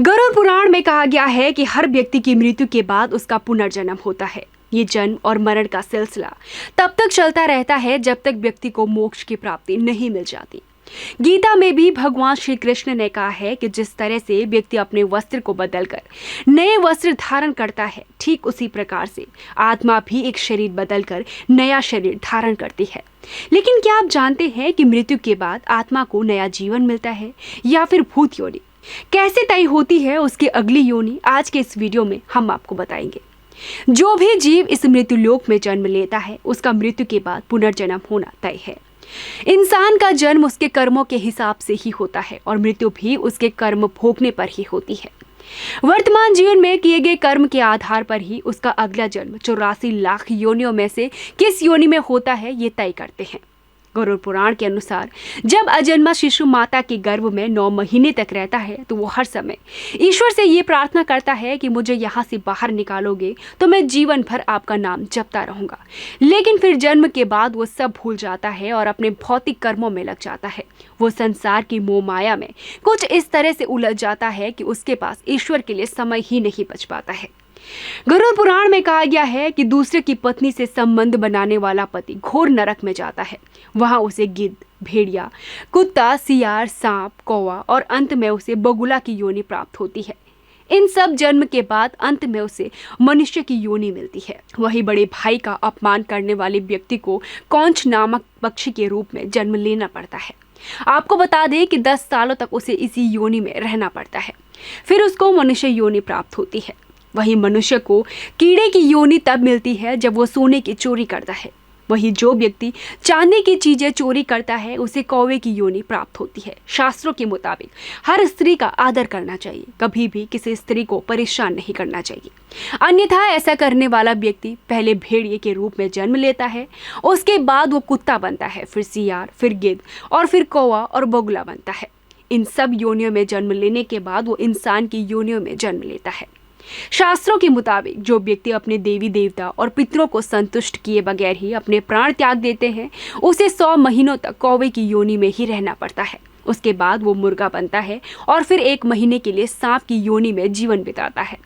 गरुड़ पुराण में कहा गया है कि हर व्यक्ति की मृत्यु के बाद उसका पुनर्जन्म होता है। ये जन्म और मरण का सिलसिला तब तक चलता रहता है जब तक व्यक्ति को मोक्ष की प्राप्ति नहीं मिल जाती। गीता में भी भगवान श्री कृष्ण ने कहा है कि जिस तरह से व्यक्ति अपने वस्त्र को बदलकर नए वस्त्र धारण करता है, ठीक उसी प्रकार से आत्मा भी एक शरीर बदलकर नया शरीर धारण करती है। लेकिन क्या आप जानते हैं कि मृत्यु के बाद आत्मा को नया जीवन मिलता है या फिर भूत योनि? कैसे तय होती है उसकी अगली योनि? आज के इस वीडियो में हम आपको बताएंगे। जो भी जीव इस मृत्यु लोक में जन्म लेता है उसका मृत्यु के बाद पुनर्जन्म होना तय है। इंसान का जन्म उसके कर्मों के हिसाब से ही होता है और मृत्यु भी उसके कर्म भोगने पर ही होती है। वर्तमान जीवन में किए गए कर्म के आधार पर ही उसका अगला जन्म 84 लाख योनियों में से किस योनि में होता है ये तय करते हैं। गरुड़ पुराण के अनुसार जब अजन्मा शिशु माता के गर्भ में 9 महीने तक रहता है तो वो हर समय ईश्वर से ये प्रार्थना करता है कि मुझे यहाँ से बाहर निकालोगे तो मैं जीवन भर आपका नाम जपता रहूंगा। लेकिन फिर जन्म के बाद वो सब भूल जाता है और अपने भौतिक कर्मों में लग जाता है। वो संसार की मोह माया में कुछ इस तरह से उलझ जाता है कि उसके पास ईश्वर के लिए समय ही नहीं बच पाता है। गरुड़ पुराण में कहा गया है कि दूसरे की पत्नी से संबंध बनाने वाला पति घोर नरक में जाता है। वहां उसे गिद्ध, भेड़िया, कुत्ता, सियार, सांप, कौवा और अंत में उसे बगुला की योनि प्राप्त होती है। इन सब जन्म के बाद अंत में उसे मनुष्य की योनि मिलती है। वही बड़े भाई का अपमान करने वाले व्यक्ति को कौंच नामक पक्षी के रूप में जन्म लेना पड़ता है। आपको बता दें कि 10 सालों तक उसे इसी योनि में रहना पड़ता है। फिर उसको मनुष्य योनि प्राप्त होती है। वही मनुष्य को कीड़े की योनि तब मिलती है जब वो सोने की चोरी करता है। वही जो व्यक्ति चांदी की चीजें चोरी करता है उसे कौवे की योनि प्राप्त होती है। शास्त्रों के मुताबिक हर स्त्री का आदर करना चाहिए, कभी भी किसी स्त्री को परेशान नहीं करना चाहिए। अन्यथा ऐसा करने वाला व्यक्ति पहले भेड़िए के रूप में जन्म लेता है, उसके बाद वो कुत्ता बनता है, फिर सियार, फिर गिद्ध और फिर कौवा और बगुला बनता है। इन सब योनियों में जन्म लेने के बाद वो इंसान की योनियों में जन्म लेता है। शास्त्रों के मुताबिक जो व्यक्ति अपने देवी देवता और पितरों को संतुष्ट किए बगैर ही अपने प्राण त्याग देते हैं उसे 100 महीनों तक कौवे की योनि में ही रहना पड़ता है। उसके बाद वो मुर्गा बनता है और फिर 1 महीने के लिए सांप की योनि में जीवन बिताता है।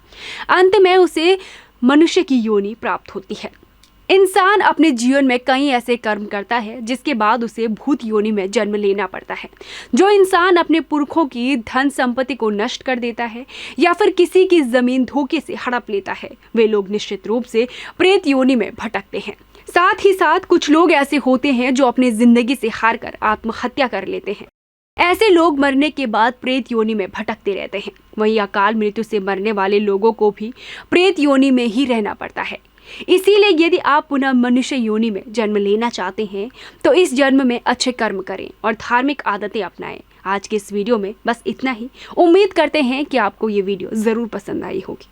अंत में उसे मनुष्य की योनि प्राप्त होती है। इंसान अपने जीवन में कई ऐसे कर्म करता है जिसके बाद उसे भूत योनि में जन्म लेना पड़ता है। जो इंसान अपने पुरखों की धन संपत्ति को नष्ट कर देता है या फिर किसी की जमीन धोखे से हड़प लेता है, वे लोग निश्चित रूप से प्रेत योनि में भटकते हैं। साथ ही साथ कुछ लोग ऐसे होते हैं जो अपनी जिंदगी से हार कर आत्महत्या कर लेते हैं। ऐसे लोग मरने के बाद प्रेत योनि में भटकते रहते हैं। वहीं अकाल मृत्यु से मरने वाले लोगों को भी प्रेत योनि में ही रहना पड़ता है। इसीलिए यदि आप पुनः मनुष्य योनि में जन्म लेना चाहते हैं तो इस जन्म में अच्छे कर्म करें और धार्मिक आदतें अपनाएं। आज के इस वीडियो में बस इतना ही। उम्मीद करते हैं कि आपको ये वीडियो जरूर पसंद आई होगी।